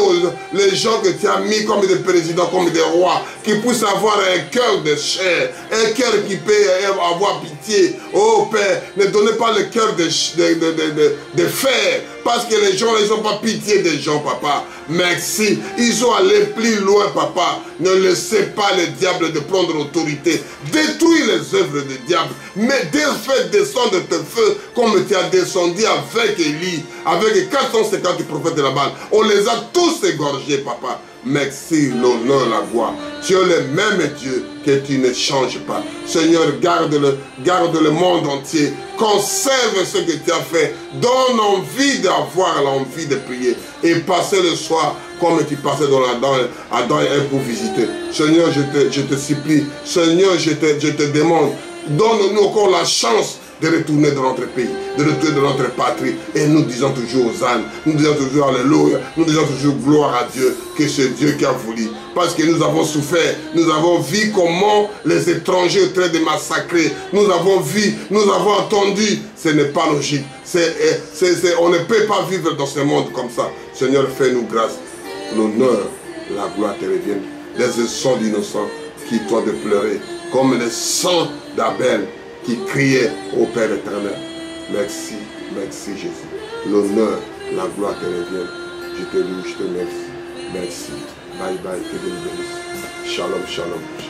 les gens que tu as mis comme des présidents, comme des rois, qui puissent avoir un cœur de chair, un cœur qui peut avoir pitié. Ô Père, ne donnez pas le cœur de fer, parce que les gens, ils n'ont pas pitié des gens, Papa. Merci. Ils ont allé plus loin, Papa. Ne laissez pas le diable de prendre l'autorité. Détruis les œuvres du diable. Mais fais descendre tes feux comme tu as descendu avec Élie, avec 450 prophètes de la Baal. On les a tous égorgés, Papa. Merci, l'honneur, la gloire. Tu es le même Dieu que tu ne changes pas. Seigneur, garde le monde entier. Conserve ce que tu as fait. Donne envie d'avoir l'envie de prier. Et passer le soir comme tu passais dans Adam et Ève pour visiter. Seigneur, je te supplie. Seigneur, je te demande. Donne-nous encore la chance de retourner dans notre pays, de retourner dans notre patrie. Et nous disons toujours aux ânes, nous disons toujours Alléluia, nous disons toujours gloire à Dieu, que c'est Dieu qui a voulu. Parce que nous avons souffert, nous avons vu comment les étrangers train de massacrer. Nous avons vu, nous avons entendu. Ce n'est pas logique. On ne peut pas vivre dans ce monde comme ça. Seigneur, fais-nous grâce. L'honneur, la gloire te reviennent. Les sons d'innocents qui doivent de pleurer, comme le sang d'Abel qui criait au Père éternel. Merci, merci Jésus. L'honneur, la gloire te revient. Je te loue, je te remercie. Merci. Bye bye, que Dieu nous bénisse. Shalom, shalom.